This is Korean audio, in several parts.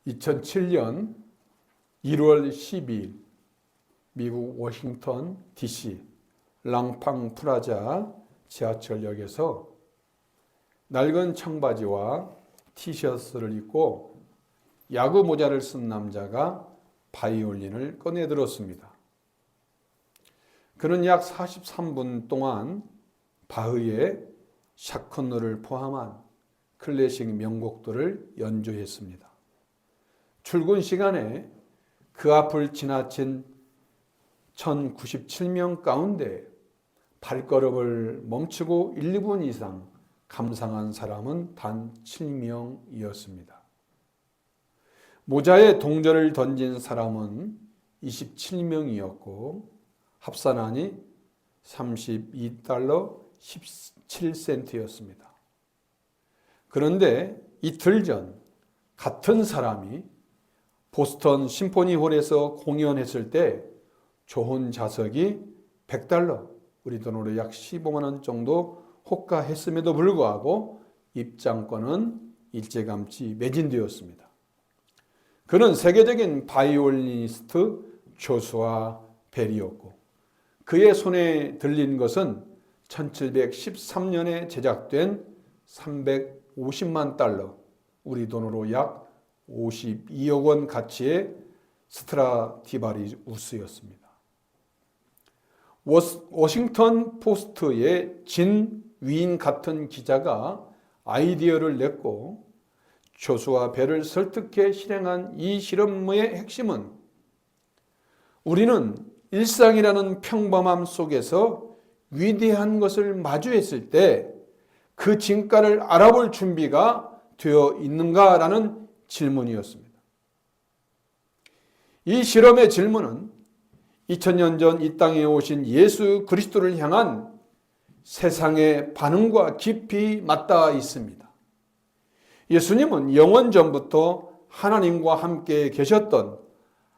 2007년 1월 12일 미국 워싱턴 DC 랑팡 프라자 지하철역에서 낡은 청바지와 티셔츠를 입고 야구 모자를 쓴 남자가 바이올린을 꺼내 들었습니다. 그는 약 43분 동안 바흐의 샤크너를 포함한 클래식 명곡들을 연주했습니다. 출근 시간에 그 앞을 지나친 1097명 가운데 발걸음을 멈추고 1분 이상 감상한 사람은 단 7명이었습니다. 모자에 동전을 던진 사람은 27명이었고 합산하니 32달러 17센트였습니다. 그런데 이틀 전 같은 사람이 보스턴 심포니홀에서 공연했을 때 좋은 좌석이 100달러, 우리 돈으로 약 15만 원 정도 호가했음에도 불구하고 입장권은 일찌감치 매진되었습니다. 그는 세계적인 바이올리니스트 조슈아 벨이었고 그의 손에 들린 것은 1713년에 제작된 350만 달러, 우리 돈으로 약 52억 원 가치의 스트라디바리우스였습니다. 워싱턴 포스트의 진 위인 같은 기자가 아이디어를 냈고 조슈아 벨을 설득해 실행한 이 실험의 핵심은 우리는 일상이라는 평범함 속에서 위대한 것을 마주했을 때 그 진가를 알아볼 준비가 되어 있는가라는 질문이었습니다. 이 실험의 질문은 2000년 전 이 땅에 오신 예수 그리스도를 향한 세상의 반응과 깊이 맞닿아 있습니다. 예수님은 영원 전부터 하나님과 함께 계셨던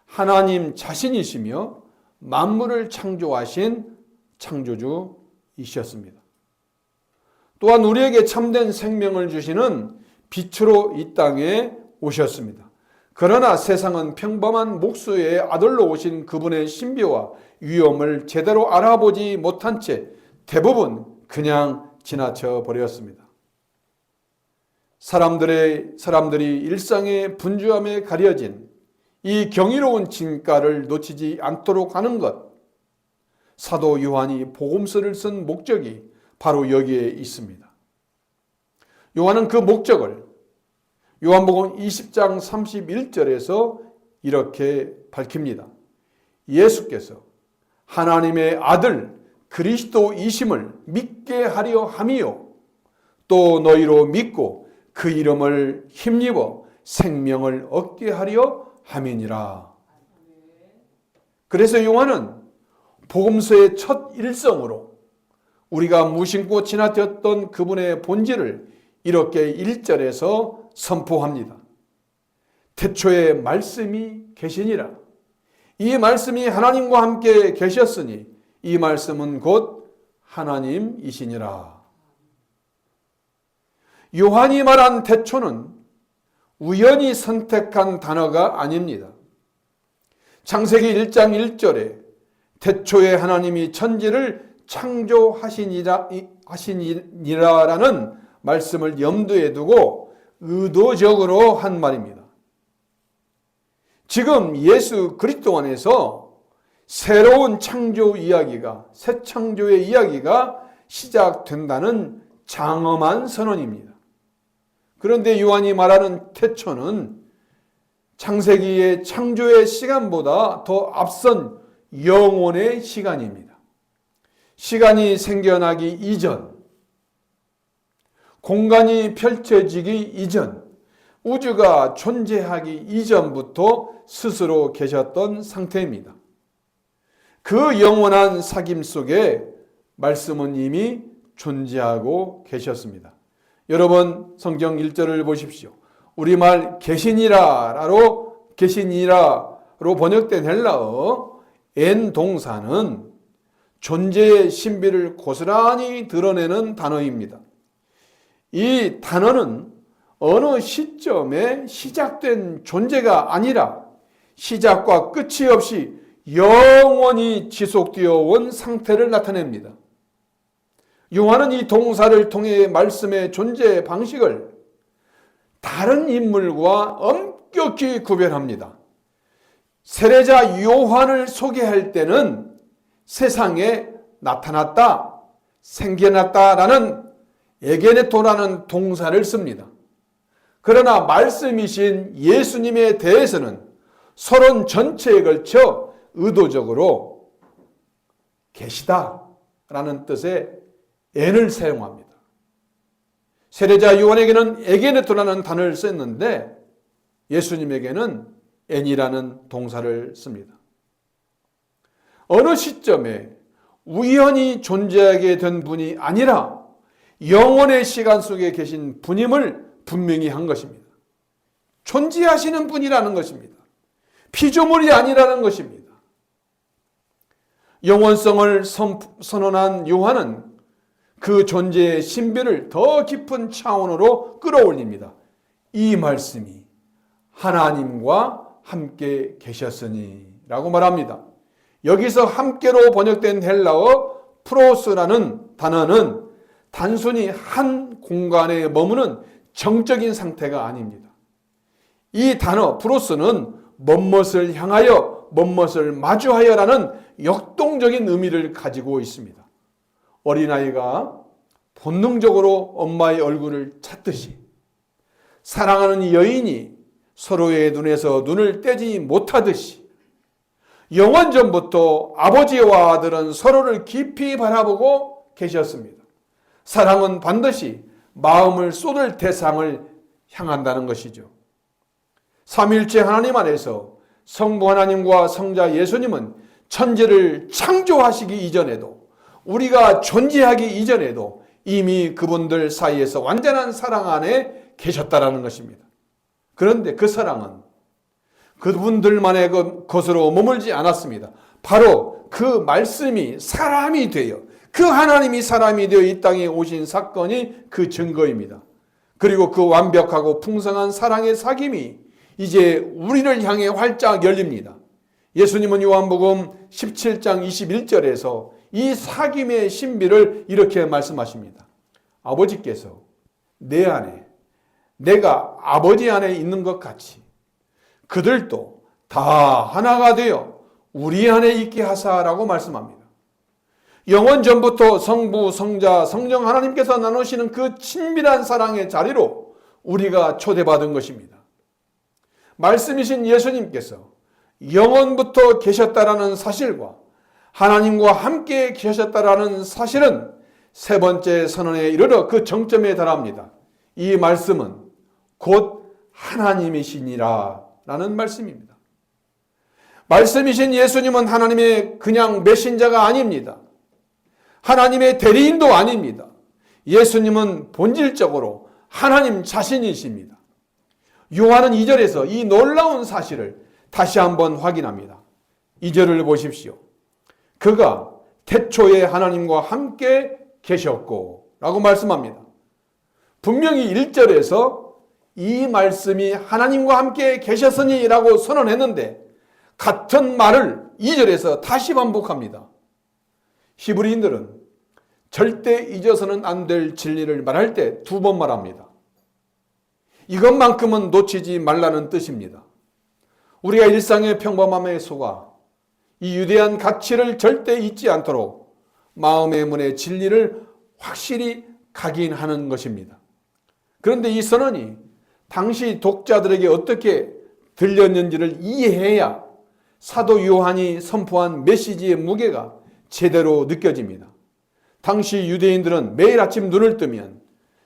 하나님 자신이시며 만물을 창조하신 창조주이셨습니다. 또한 우리에게 참된 생명을 주시는 빛으로 이 땅에 오셨습니다. 그러나 세상은 평범한 목수의 아들로 오신 그분의 신비와 위엄을 제대로 알아보지 못한 채 대부분 그냥 지나쳐 버렸습니다. 사람들이 일상의 분주함에 가려진 이 경이로운 진가를 놓치지 않도록 하는 것, 사도 요한이 복음서를 쓴 목적이 바로 여기에 있습니다. 요한은 그 목적을 요한복음 20장 31절에서 이렇게 밝힙니다. 예수께서 하나님의 아들 그리스도이심을 믿게 하려 함이요 또 너희로 믿고 그 이름을 힘입어 생명을 얻게 하려 함이니라. 그래서 요한은 복음서의 첫 일성으로 우리가 무심코 지나쳤던 그분의 본질을 이렇게 1절에서 선포합니다. 태초에 말씀이 계시니라. 이 말씀이 하나님과 함께 계셨으니 이 말씀은 곧 하나님이시니라. 요한이 말한 태초는 우연히 선택한 단어가 아닙니다. 창세기 1장 1절에 태초에 하나님이 천지를 창조하시니라라는 말씀을 염두에 두고 의도적으로 한 말입니다. 지금 예수 그리스도 안에서 새로운 창조 이야기가, 새 창조의 이야기가 시작된다는 장엄한 선언입니다. 그런데 요한이 말하는 태초는 창세기의 창조의 시간보다 더 앞선 영원의 시간입니다. 시간이 생겨나기 이전, 공간이 펼쳐지기 이전, 우주가 존재하기 이전부터 스스로 계셨던 상태입니다. 그 영원한 사귐 속에 말씀은 이미 존재하고 계셨습니다. 여러분 성경 1절을 보십시오. 우리말 계시니라로 번역된 헬라어 엔 동사는 존재의 신비를 고스란히 드러내는 단어입니다. 이 단어는 어느 시점에 시작된 존재가 아니라 시작과 끝이 없이 영원히 지속되어 온 상태를 나타냅니다. 요한은 이 동사를 통해 말씀의 존재 방식을 다른 인물과 엄격히 구별합니다. 세례자 요한을 소개할 때는 세상에 나타났다, 생겨났다라는 에게네토라는 동사를 씁니다. 그러나 말씀이신 예수님에 대해서는 서론 전체에 걸쳐 의도적으로 계시다라는 뜻의 n을 사용합니다. 세례자 요한에게는 에게네토라는 단어를 썼는데 예수님에게는 n이라는 동사를 씁니다. 어느 시점에 우연히 존재하게 된 분이 아니라 영원의 시간 속에 계신 분임을 분명히 한 것입니다. 존재하시는 분이라는 것입니다. 피조물이 아니라는 것입니다. 영원성을 선언한 요한은 그 존재의 신비를 더 깊은 차원으로 끌어올립니다. 이 말씀이 하나님과 함께 계셨으니 라고 말합니다. 여기서 함께로 번역된 헬라어 프로스라는 단어는 단순히 한 공간에 머무는 정적인 상태가 아닙니다. 이 단어 프로스는 멋뭇을 향하여 멋뭇을 마주하여라는 역동적인 의미를 가지고 있습니다. 어린아이가 본능적으로 엄마의 얼굴을 찾듯이 사랑하는 여인이 서로의 눈에서 눈을 떼지 못하듯이 영원전부터 아버지와 아들은 서로를 깊이 바라보고 계셨습니다. 사랑은 반드시 마음을 쏟을 대상을 향한다는 것이죠. 삼위일체 하나님 안에서 성부 하나님과 성자 예수님은 천지를 창조하시기 이전에도 우리가 존재하기 이전에도 이미 그분들 사이에서 완전한 사랑 안에 계셨다라는 것입니다. 그런데 그 사랑은 그분들만의 것으로 머물지 않았습니다. 바로 그 말씀이 사람이 되어 그 하나님이 사람이 되어 이 땅에 오신 사건이 그 증거입니다. 그리고 그 완벽하고 풍성한 사랑의 사귐이 이제 우리를 향해 활짝 열립니다. 예수님은 요한복음 17장 21절에서 이 사귐의 신비를 이렇게 말씀하십니다. 아버지께서 내 안에 내가 아버지 안에 있는 것 같이 그들도 다 하나가 되어 우리 안에 있게 하사라고 말씀합니다. 영원 전부터 성부, 성자, 성령 하나님께서 나누시는 그 친밀한 사랑의 자리로 우리가 초대받은 것입니다. 말씀이신 예수님께서 영원부터 계셨다라는 사실과 하나님과 함께 계셨다라는 사실은 세 번째 선언에 이르러 그 정점에 달합니다. 이 말씀은 곧 하나님이시니라 라는 말씀입니다. 말씀이신 예수님은 하나님의 그냥 메신저가 아닙니다. 하나님의 대리인도 아닙니다. 예수님은 본질적으로 하나님 자신이십니다. 요한은 2절에서 이 놀라운 사실을 다시 한번 확인합니다. 2절을 보십시오. 그가 태초에 하나님과 함께 계셨고 라고 말씀합니다. 분명히 1절에서 이 말씀이 하나님과 함께 계셨으니 라고 선언했는데 같은 말을 2절에서 다시 반복합니다. 히브리인들은 절대 잊어서는 안 될 진리를 말할 때 2번 말합니다. 이것만큼은 놓치지 말라는 뜻입니다. 우리가 일상의 평범함에 속아 이 유대한 가치를 절대 잊지 않도록 마음의 문에 진리를 확실히 각인하는 것입니다. 그런데 이 선언이 당시 독자들에게 어떻게 들렸는지를 이해해야 사도 요한이 선포한 메시지의 무게가 제대로 느껴집니다. 당시 유대인들은 매일 아침 눈을 뜨면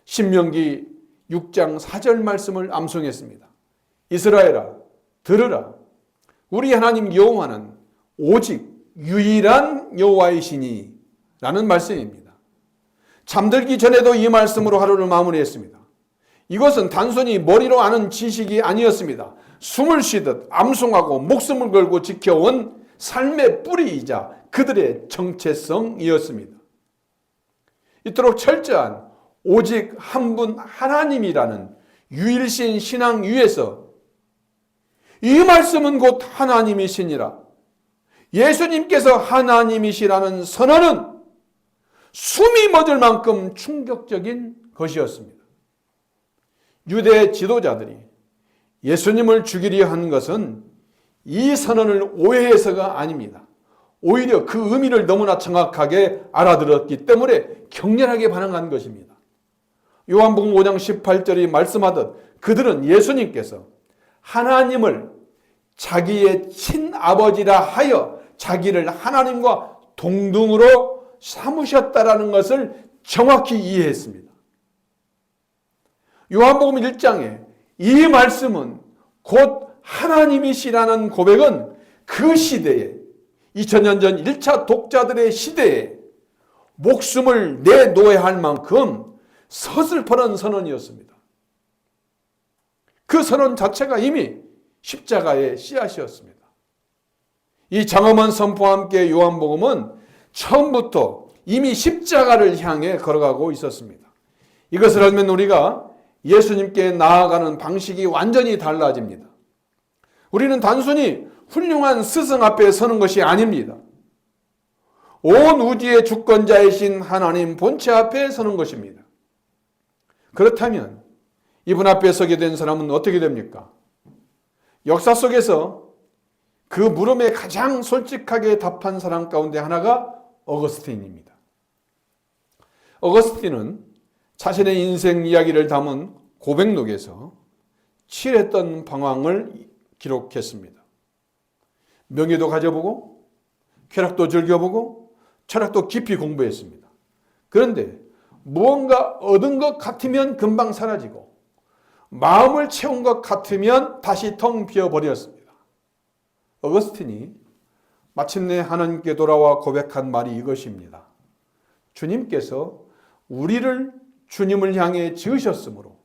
신명기 6장 4절 말씀을 암송했습니다. 이스라엘아 들으라 우리 하나님 여호와는 오직 유일한 여호와이시니 라는 말씀입니다. 잠들기 전에도 이 말씀으로 하루를 마무리했습니다. 이것은 단순히 머리로 아는 지식이 아니었습니다. 숨을 쉬듯 암송하고 목숨을 걸고 지켜온 삶의 뿌리이자 그들의 정체성이었습니다. 이토록 철저한 오직 한 분 하나님이라는 유일신 신앙 위에서 이 말씀은 곧 하나님이시니라, 예수님께서 하나님이시라는 선언은 숨이 멎을 만큼 충격적인 것이었습니다. 유대 지도자들이 예수님을 죽이려 한 것은 이 선언을 오해해서가 아닙니다. 오히려 그 의미를 너무나 정확하게 알아들었기 때문에 격렬하게 반응한 것입니다. 요한복음 5장 18절이 말씀하듯 그들은 예수님께서 하나님을 자기의 친아버지라 하여 자기를 하나님과 동등으로 삼으셨다라는 것을 정확히 이해했습니다. 요한복음 1장에 이 말씀은 곧 하나님이시라는 고백은 그 시대에 2000년 전 1차 독자들의 시대에 목숨을 내놓아야 할 만큼 서슬퍼런 선언이었습니다. 그 선언 자체가 이미 십자가의 씨앗이었습니다. 이 장엄한 선포와 함께 요한복음은 처음부터 이미 십자가를 향해 걸어가고 있었습니다. 이것을 알면 우리가 예수님께 나아가는 방식이 완전히 달라집니다. 우리는 단순히 훌륭한 스승 앞에 서는 것이 아닙니다. 온 우주의 주권자이신 하나님 본체 앞에 서는 것입니다. 그렇다면 이분 앞에 서게 된 사람은 어떻게 됩니까? 역사 속에서 그 물음에 가장 솔직하게 답한 사람 가운데 하나가 어거스틴입니다. 어거스틴은 자신의 인생 이야기를 담은 고백록에서 치열했던 방황을 기록했습니다. 명예도 가져보고 쾌락도 즐겨보고 철학도 깊이 공부했습니다. 그런데 무언가 얻은 것 같으면 금방 사라지고 마음을 채운 것 같으면 다시 텅 비어버렸습니다. 어거스틴이 마침내 하나님께 돌아와 고백한 말이 이것입니다. 주님께서 우리를 주님을 향해 지으셨으므로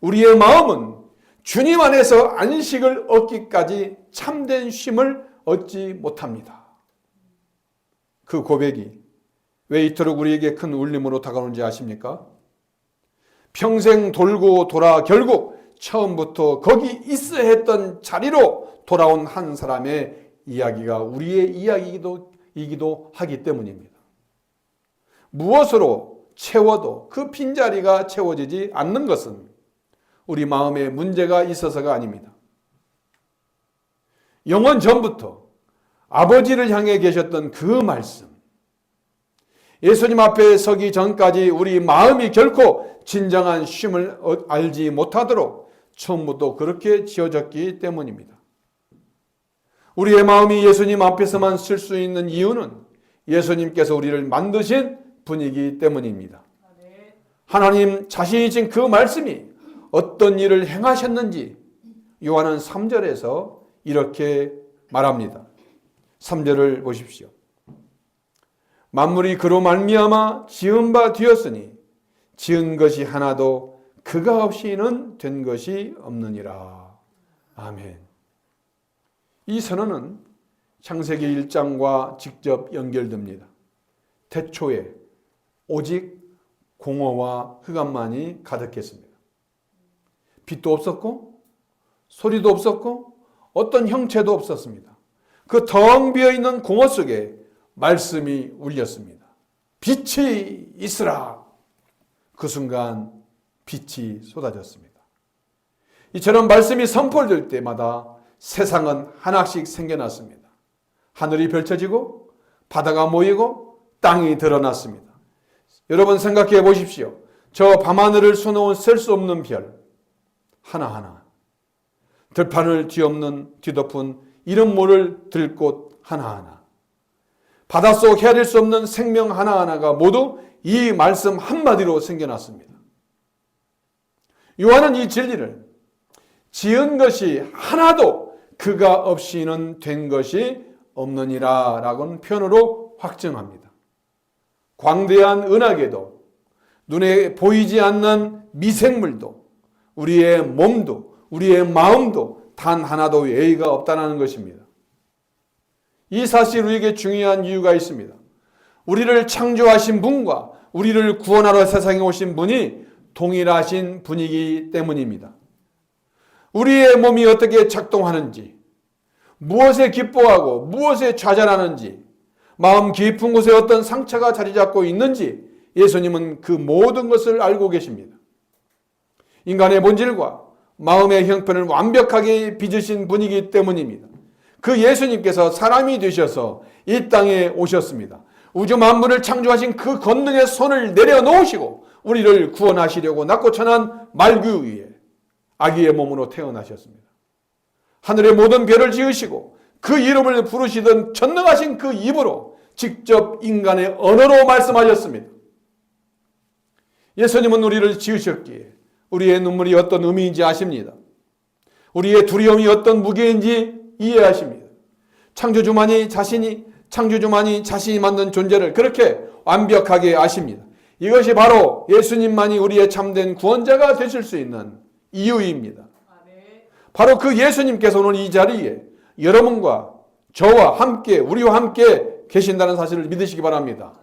우리의 마음은 주님 안에서 안식을 얻기까지 참된 쉼을 얻지 못합니다. 그 고백이 왜 이토록 우리에게 큰 울림으로 다가오는지 아십니까? 평생 돌고 돌아 결국 처음부터 거기 있어야 했던 자리로 돌아온 한 사람의 이야기가 우리의 이야기이기도 하기 때문입니다. 무엇으로 채워도 그 빈자리가 채워지지 않는 것은 우리 마음에 문제가 있어서가 아닙니다. 영원 전부터 아버지를 향해 계셨던 그 말씀, 예수님 앞에 서기 전까지 우리 마음이 결코 진정한 쉼을 알지 못하도록 처음부터 그렇게 지어졌기 때문입니다. 우리의 마음이 예수님 앞에서만 쓸 수 있는 이유는 예수님께서 우리를 만드신 분이기 때문입니다. 하나님 자신이 진 그 말씀이 어떤 일을 행하셨는지 요한은 3절에서 이렇게 말합니다. 3절을 보십시오. 만물이 그로 말미암아 지은 바 되었으니 지은 것이 하나도 그가 없이는 된 것이 없느니라. 아멘. 이 선언은 창세기 1장과 직접 연결됩니다. 태초에 오직 공허와 흑암만이 가득했습니다. 빛도 없었고 소리도 없었고 어떤 형체도 없었습니다. 그 텅 비어있는 공허 속에 말씀이 울렸습니다. 빛이 있으라. 그 순간 빛이 쏟아졌습니다. 이처럼 말씀이 선포될 때마다 세상은 하나씩 생겨났습니다. 하늘이 펼쳐지고 바다가 모이고 땅이 드러났습니다. 여러분 생각해 보십시오. 저 밤하늘을 수놓은 셀 수 없는 별 하나하나, 들판을 뒤덮은 이름 모를 들꽃 하나하나, 바닷속 헤아릴 수 없는 생명 하나하나가 모두 이 말씀 한마디로 생겨났습니다. 요한은 이 진리를 지은 것이 하나도 그가 없이는 된 것이 없느니라 라고는 표현으로 확증합니다. 광대한 은하계도 눈에 보이지 않는 미생물도 우리의 몸도 우리의 마음도 단 하나도 예의가 없다는 것입니다. 이 사실 우리에게 중요한 이유가 있습니다. 우리를 창조하신 분과 우리를 구원하러 세상에 오신 분이 동일하신 분이기 때문입니다. 우리의 몸이 어떻게 작동하는지, 무엇에 기뻐하고 무엇에 좌절하는지, 마음 깊은 곳에 어떤 상처가 자리 잡고 있는지 예수님은 그 모든 것을 알고 계십니다. 인간의 본질과 마음의 형편을 완벽하게 빚으신 분이기 때문입니다. 그 예수님께서 사람이 되셔서 이 땅에 오셨습니다. 우주 만물을 창조하신 그 권능의 손을 내려놓으시고 우리를 구원하시려고 낮고 천한 말구 위에 아기의 몸으로 태어나셨습니다. 하늘의 모든 별을 지으시고 그 이름을 부르시던 전능하신 그 입으로 직접 인간의 언어로 말씀하셨습니다. 예수님은 우리를 지으셨기에 우리의 눈물이 어떤 의미인지 아십니다. 우리의 두려움이 어떤 무게인지 이해하십니다. 창조주만이 자신이 만든 존재를 그렇게 완벽하게 아십니다. 이것이 바로 예수님만이 우리의 참된 구원자가 되실 수 있는 이유입니다. 바로 그 예수님께서 오늘 이 자리에 여러분과 저와 함께, 우리와 함께 계신다는 사실을 믿으시기 바랍니다.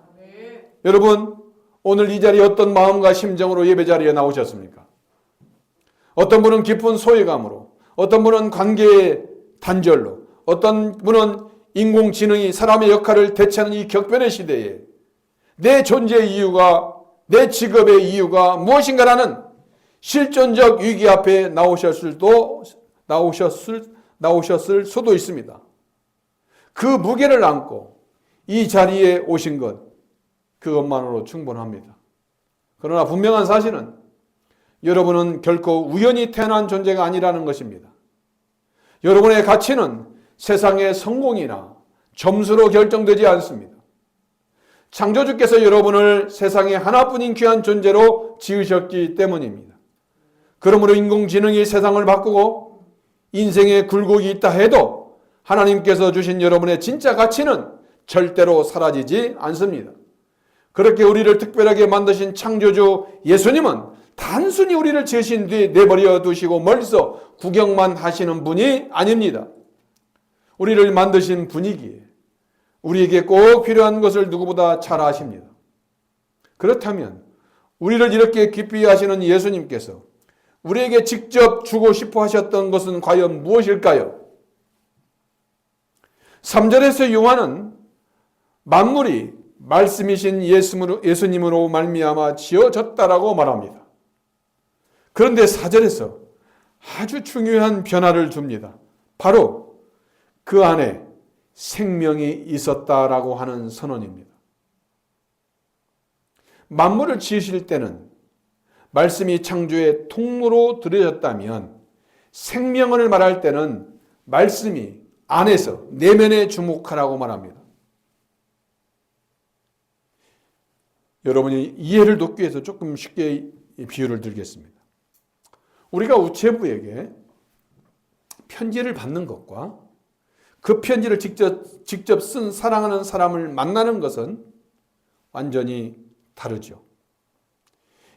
여러분, 오늘 이 자리에 어떤 마음과 심정으로 예배 자리에 나오셨습니까? 어떤 분은 깊은 소외감으로, 어떤 분은 관계의 단절로, 어떤 분은 인공지능이 사람의 역할을 대체하는 이 격변의 시대에 내 존재의 이유가, 내 직업의 이유가 무엇인가라는 실존적 위기 앞에 나오셨을 수도 있습니다. 그 무게를 안고 이 자리에 오신 것, 그것만으로 충분합니다. 그러나 분명한 사실은 여러분은 결코 우연히 태어난 존재가 아니라는 것입니다. 여러분의 가치는 세상의 성공이나 점수로 결정되지 않습니다. 창조주께서 여러분을 세상에 하나뿐인 귀한 존재로 지으셨기 때문입니다. 그러므로 인공지능이 세상을 바꾸고 인생의 굴곡이 있다 해도 하나님께서 주신 여러분의 진짜 가치는 절대로 사라지지 않습니다. 그렇게 우리를 특별하게 만드신 창조주 예수님은 단순히 우리를 지으신 뒤 내버려 두시고 멀리서 구경만 하시는 분이 아닙니다. 우리를 만드신 분이기에 우리에게 꼭 필요한 것을 누구보다 잘 아십니다. 그렇다면 우리를 이렇게 깊이 하시는 예수님께서 우리에게 직접 주고 싶어 하셨던 것은 과연 무엇일까요? 3절에서 요한은 만물이 말씀이신 예수님으로 말미암아 지어졌다라고 말합니다. 그런데 4절에서 아주 중요한 변화를 줍니다. 바로 그 안에 생명이 있었다라고 하는 선언입니다. 만물을 지으실 때는 말씀이 창조의 통로로 들여졌다면 생명을 말할 때는 말씀이 안에서 내면에 주목하라고 말합니다. 여러분이 이해를 돕기 위해서 조금 쉽게 비유를 들겠습니다. 우리가 우체부에게 편지를 받는 것과 그 편지를 직접 쓴 사랑하는 사람을 만나는 것은 완전히 다르죠.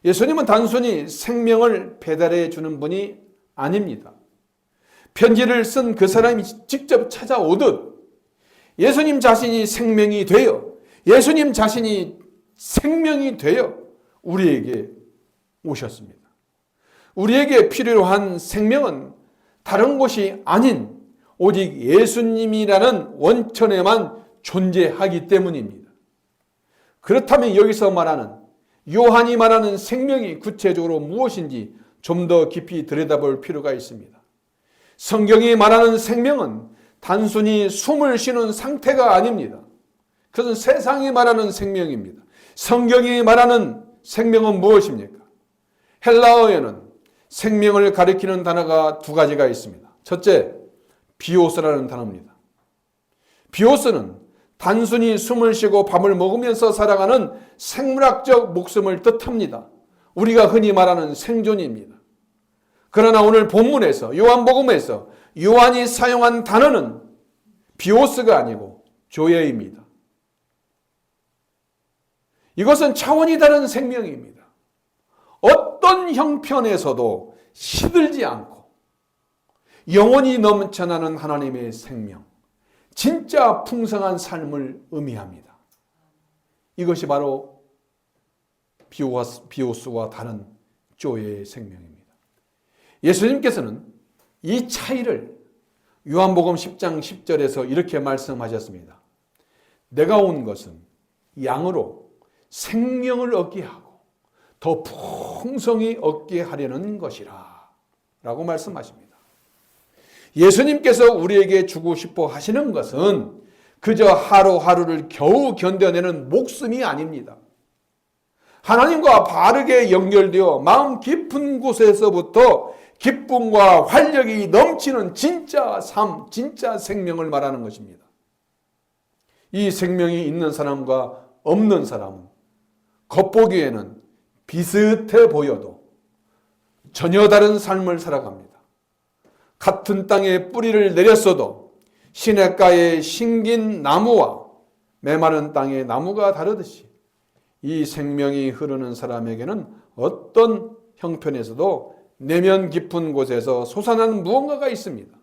예수님은 단순히 생명을 배달해 주는 분이 아닙니다. 편지를 쓴 그 사람이 직접 찾아오듯 예수님 자신이 생명이 되어 예수님 자신이 생명이 되어 우리에게 오셨습니다. 우리에게 필요로 한 생명은 다른 곳이 아닌 오직 예수님이라는 원천에만 존재하기 때문입니다. 그렇다면 여기서 말하는 요한이 말하는 생명이 구체적으로 무엇인지 좀 더 깊이 들여다볼 필요가 있습니다. 성경이 말하는 생명은 단순히 숨을 쉬는 상태가 아닙니다. 그것은 세상이 말하는 생명입니다. 성경이 말하는 생명은 무엇입니까? 헬라어에는 생명을 가리키는 단어가 두 가지가 있습니다. 첫째, 비오스라는 단어입니다. 비오스는 단순히 숨을 쉬고 밥을 먹으면서 살아가는 생물학적 목숨을 뜻합니다. 우리가 흔히 말하는 생존입니다. 그러나 오늘 본문에서 요한복음에서 요한이 사용한 단어는 비오스가 아니고 조예입니다. 이것은 차원이 다른 생명입니다. 어떤 형편에서도 시들지 않고 영원히 넘쳐나는 하나님의 생명, 진짜 풍성한 삶을 의미합니다. 이것이 바로 비오스와 다른 조의 생명입니다. 예수님께서는 이 차이를 요한복음 10장 10절에서 이렇게 말씀하셨습니다. 내가 온 것은 양으로 생명을 얻게 하고 더 풍성히 얻게 하려는 것이라 라고 말씀하십니다. 예수님께서 우리에게 주고 싶어 하시는 것은 그저 하루하루를 겨우 견뎌내는 목숨이 아닙니다. 하나님과 바르게 연결되어 마음 깊은 곳에서부터 기쁨과 활력이 넘치는 진짜 삶, 진짜 생명을 말하는 것입니다. 이 생명이 있는 사람과 없는 사람은 겉보기에는 비슷해 보여도 전혀 다른 삶을 살아갑니다. 같은 땅에 뿌리를 내렸어도 시냇가에 심긴 나무와 메마른 땅의 나무가 다르듯이 이 생명이 흐르는 사람에게는 어떤 형편에서도 내면 깊은 곳에서 솟아나는 무언가가 있습니다.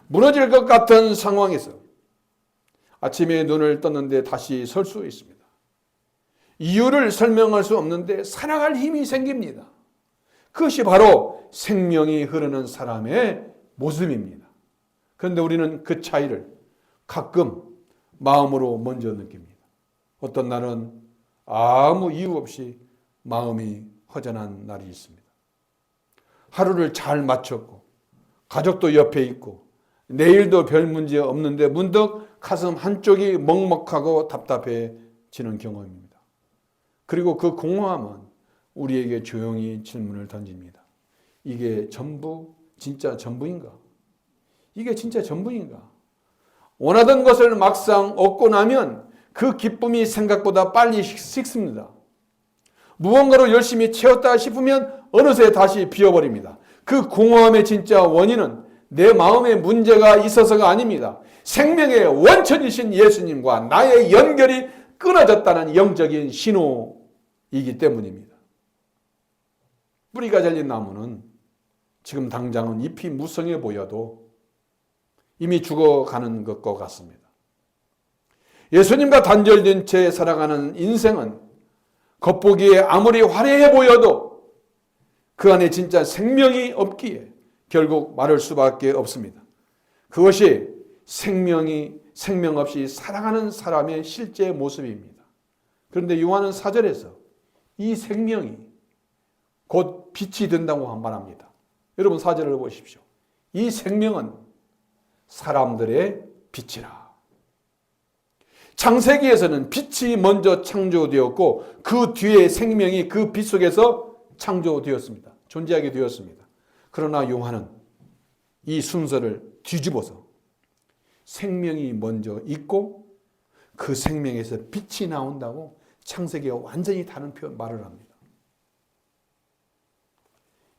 무너질 것 같은 상황에서 아침에 눈을 떴는데 다시 설 수 있습니다. 이유를 설명할 수 없는데 살아갈 힘이 생깁니다. 그것이 바로 생명이 흐르는 사람의 모습입니다. 그런데 우리는 그 차이를 가끔 마음으로 먼저 느낍니다. 어떤 날은 아무 이유 없이 마음이 허전한 날이 있습니다. 하루를 잘 마쳤고 가족도 옆에 있고 내일도 별 문제 없는데 문득 가슴 한쪽이 먹먹하고 답답해지는 경험입니다. 그리고 그 공허함은 우리에게 조용히 질문을 던집니다. 이게 전부 진짜 전부인가? 이게 진짜 전부인가? 원하던 것을 막상 얻고 나면 그 기쁨이 생각보다 빨리 식습니다. 무언가로 열심히 채웠다 싶으면 어느새 다시 비어버립니다. 그 공허함의 진짜 원인은 내 마음에 문제가 있어서가 아닙니다. 생명의 원천이신 예수님과 나의 연결이 끊어졌다는 영적인 신호이기 때문입니다. 뿌리가 잘린 나무는 지금 당장은 잎이 무성해 보여도 이미 죽어가는 것과 같습니다. 예수님과 단절된 채 살아가는 인생은 겉보기에 아무리 화려해 보여도 그 안에 진짜 생명이 없기에 결국 마를 수밖에 없습니다. 그것이 생명 없이 살아가는 사람의 실제 모습입니다. 그런데 요한은 4절에서 이 생명이 곧 빛이 된다고 말합니다. 여러분 4절을 보십시오. 이 생명은 사람들의 빛이라. 창세기에서는 빛이 먼저 창조되었고 그 뒤에 생명이 그 빛 속에서 창조되었습니다. 존재하게 되었습니다. 그러나 요한은 이 순서를 뒤집어서 생명이 먼저 있고 그 생명에서 빛이 나온다고 창세기와 완전히 다른 말을 합니다.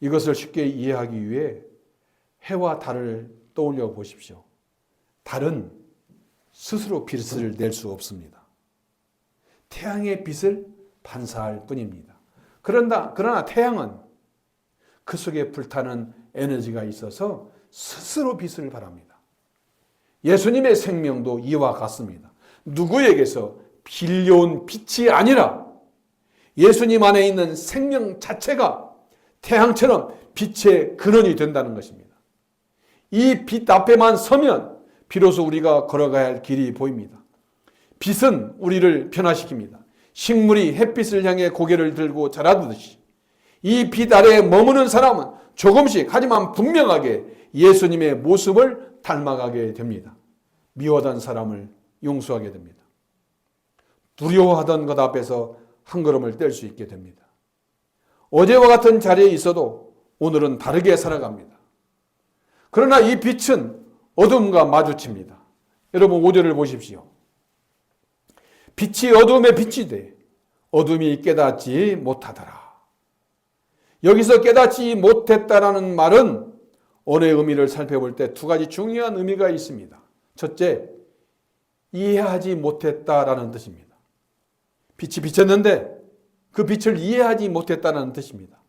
이것을 쉽게 이해하기 위해 해와 달을 떠올려 보십시오. 달은 스스로 빛을 낼 수 없습니다. 태양의 빛을 반사할 뿐입니다. 그러나 태양은 그 속에 불타는 에너지가 있어서 스스로 빛을 발합니다. 예수님의 생명도 이와 같습니다. 누구에게서 빌려온 빛이 아니라 예수님 안에 있는 생명 자체가 태양처럼 빛의 근원이 된다는 것입니다. 이 빛 앞에만 서면 비로소 우리가 걸어가야 할 길이 보입니다. 빛은 우리를 변화시킵니다. 식물이 햇빛을 향해 고개를 들고 자라듯이 이 빛 아래에 머무는 사람은 조금씩 하지만 분명하게 예수님의 모습을 닮아가게 됩니다. 미워하던 사람을 용서하게 됩니다. 두려워하던 것 앞에서 한 걸음을 뗄 수 있게 됩니다. 어제와 같은 자리에 있어도 오늘은 다르게 살아갑니다. 그러나 이 빛은 어둠과 마주칩니다. 여러분 5절을 보십시오. 빛이 어둠에 빛이 돼 어둠이 깨닫지 못하더라. 여기서 깨닫지 못했다라는 말은 언어의 의미를 살펴볼 때 두 가지 중요한 의미가 있습니다. 첫째, 이해하지 못했다라는 뜻입니다. 빛이 비쳤는데 그 빛을 이해하지 못했다는 뜻입니다.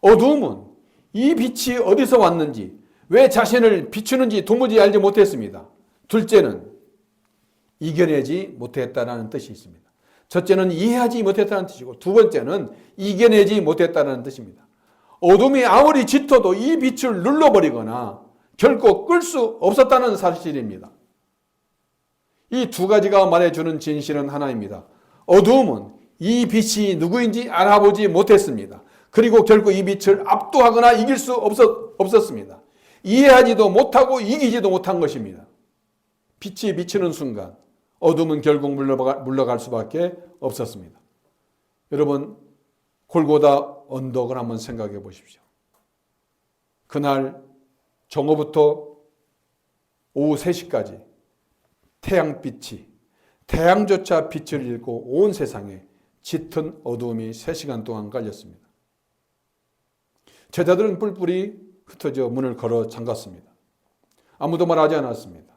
어두움은 이 빛이 어디서 왔는지 왜 자신을 비추는지 도무지 알지 못했습니다. 둘째는 이겨내지 못했다는 뜻이 있습니다. 첫째는 이해하지 못했다는 뜻이고 두 번째는 이겨내지 못했다는 뜻입니다. 어둠이 아무리 짙어도 이 빛을 눌러버리거나 결코 끌 수 없었다는 사실입니다. 이 두 가지가 말해주는 진실은 하나입니다. 어두움은 이 빛이 누구인지 알아보지 못했습니다. 그리고 결코 이 빛을 압도하거나 이길 수 없었습니다. 이해하지도 못하고 이기지도 못한 것입니다. 빛이 비치는 순간 어둠은 결국 물러갈 수밖에 없었습니다. 여러분, 골고다 언덕을 한번 생각해 보십시오. 그날 정오부터 오후 3시까지 태양조차 빛을 잃고 온 세상에 짙은 어두움이 3시간 동안 깔렸습니다. 제자들은 뿔뿔이 흩어져 문을 걸어 잠갔습니다. 아무도 말하지 않았습니다.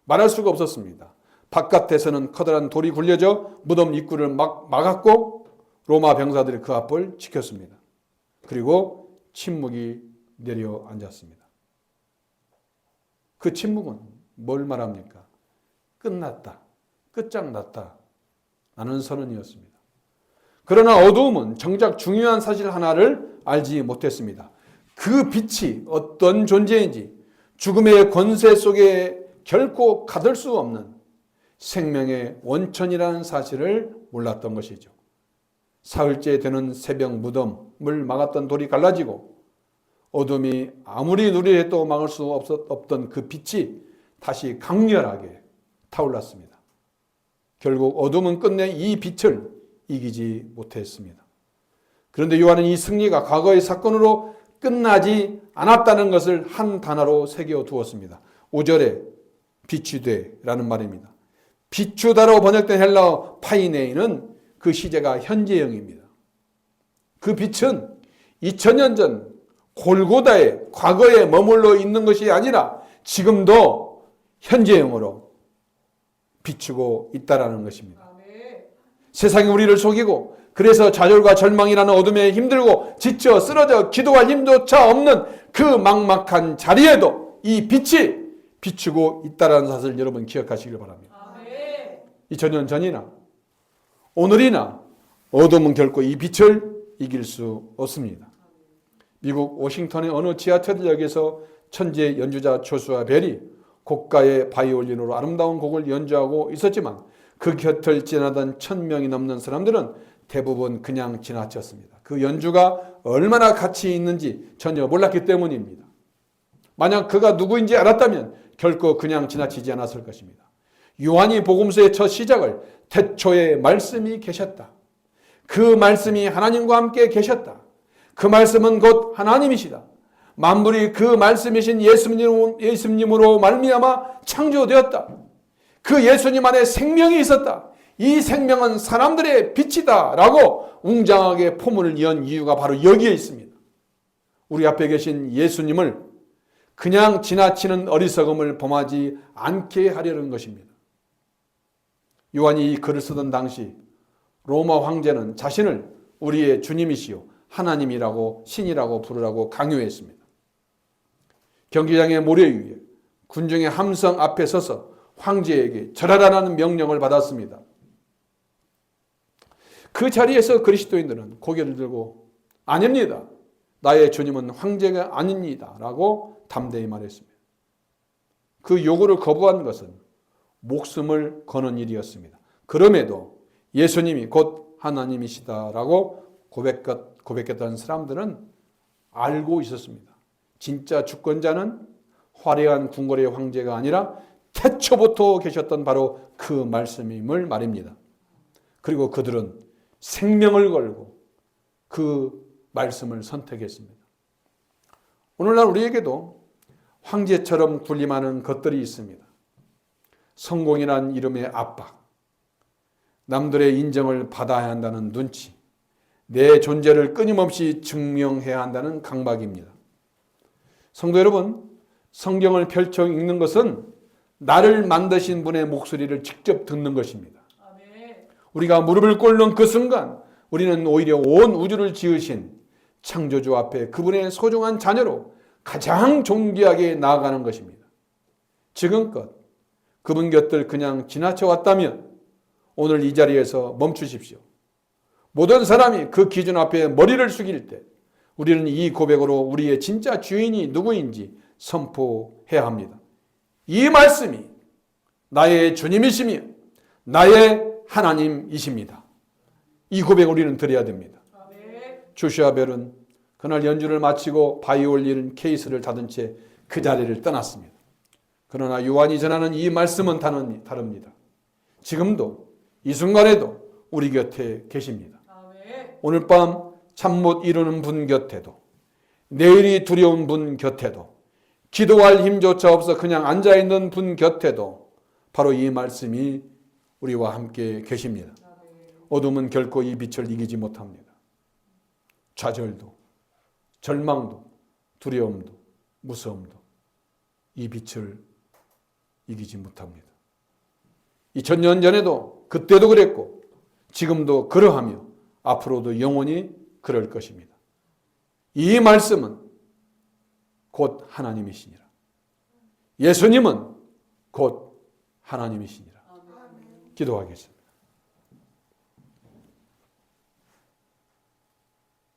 말할 수가 없었습니다. 바깥에서는 커다란 돌이 굴려져 무덤 입구를 막았고 로마 병사들이 그 앞을 지켰습니다. 그리고 침묵이 내려앉았습니다. 그 침묵은 뭘 말합니까? 끝났다. 끝장났다. 라는 선언이었습니다. 그러나 어두움은 정작 중요한 사실 하나를 알지 못했습니다. 그 빛이 어떤 존재인지 죽음의 권세 속에 결코 가둘 수 없는 생명의 원천이라는 사실을 몰랐던 것이죠. 사흘째 되는 새벽 무덤을 막았던 돌이 갈라지고 어둠이 아무리 누리해도 막을 수 없던 그 빛이 다시 강렬하게 타올랐습니다. 결국 어둠은 끝내 이 빛을 이기지 못했습니다. 그런데 요한은 이 승리가 과거의 사건으로 끝나지 않았다는 것을 한 단어로 새겨두었습니다. 5절에 비추되라는 말입니다. 비추다로 번역된 헬라어 파이네이는 그 시제가 현재형입니다. 그 빛은 2000년 전 골고다에 과거에 머물러 있는 것이 아니라 지금도 현재형으로 비추고 있다라는 것입니다. 세상이 우리를 속이고 그래서 좌절과 절망이라는 어둠에 힘들고 지쳐 쓰러져 기도할 힘조차 없는 그 막막한 자리에도 이 빛이 비추고 있다는 사실을 여러분 기억하시길 바랍니다. 2000년 전이나 오늘이나 어둠은 결코 이 빛을 이길 수 없습니다. 미국 워싱턴의 어느 지하철역에서 천재 연주자 조슈아 벨이 고가의 바이올린으로 아름다운 곡을 연주하고 있었지만 그 곁을 지나던 1000명이 넘는 사람들은 대부분 그냥 지나쳤습니다. 그 연주가 얼마나 가치 있는지 전혀 몰랐기 때문입니다. 만약 그가 누구인지 알았다면 결코 그냥 지나치지 않았을 것입니다. 요한이 복음서의 첫 시작을 태초에 말씀이 계셨다. 그 말씀이 하나님과 함께 계셨다. 그 말씀은 곧 하나님이시다. 만물이 그 말씀이신 예수님으로 말미암아 창조되었다. 그 예수님 안에 생명이 있었다. 이 생명은 사람들의 빛이다 라고 웅장하게 포문을 연 이유가 바로 여기에 있습니다. 우리 앞에 계신 예수님을 그냥 지나치는 어리석음을 범하지 않게 하려는 것입니다. 요한이 이 글을 쓰던 당시 로마 황제는 자신을 우리의 주님이시요 하나님이라고 신이라고 부르라고 강요했습니다. 경기장의 모래 위에 군중의 함성 앞에 서서 황제에게 절하라는 명령을 받았습니다. 그 자리에서 그리스도인들은 고개를 들고 아닙니다. 나의 주님은 황제가 아닙니다. 라고 담대히 말했습니다. 그 요구를 거부한 것은 목숨을 거는 일이었습니다. 그럼에도 예수님이 곧 하나님이시다라고 고백했던 사람들은 알고 있었습니다. 진짜 주권자는 화려한 궁궐의 황제가 아니라 태초부터 계셨던 바로 그 말씀임을 말입니다. 그리고 그들은 생명을 걸고 그 말씀을 선택했습니다. 오늘날 우리에게도 황제처럼 군림하는 것들이 있습니다. 성공이란 이름의 압박, 남들의 인정을 받아야 한다는 눈치, 내 존재를 끊임없이 증명해야 한다는 강박입니다. 성도 여러분, 성경을 펼쳐 읽는 것은 나를 만드신 분의 목소리를 직접 듣는 것입니다. 우리가 무릎을 꿇는 그 순간 우리는 오히려 온 우주를 지으신 창조주 앞에 그분의 소중한 자녀로 가장 존귀하게 나아가는 것입니다. 지금껏 그분 곁을 그냥 지나쳐 왔다면 오늘 이 자리에서 멈추십시오. 모든 사람이 그 기준 앞에 머리를 숙일 때 우리는 이 고백으로 우리의 진짜 주인이 누구인지 선포해야 합니다. 이 말씀이 나의 주님이시며 나의 하나님이십니다. 이 고백 우리는 드려야 됩니다. 조슈아 벨은 그날 연주를 마치고 바이올린 케이스를 닫은 채 그 자리를 떠났습니다. 그러나 요한이 전하는 이 말씀은 다릅니다. 지금도 이 순간에도 우리 곁에 계십니다. 오늘 밤 잠 못 이루는 분 곁에도, 내일이 두려운 분 곁에도, 기도할 힘조차 없어 그냥 앉아있는 분 곁에도 바로 이 말씀이 우리와 함께 계십니다. 어둠은 결코 이 빛을 이기지 못합니다. 좌절도, 절망도, 두려움도, 무서움도 이 빛을 이기지 못합니다. 2000년 전에도 그때도 그랬고 지금도 그러하며 앞으로도 영원히 그럴 것입니다. 이 말씀은 곧 하나님이시니라. 예수님은 곧 하나님이시니라. 기도하겠습니다.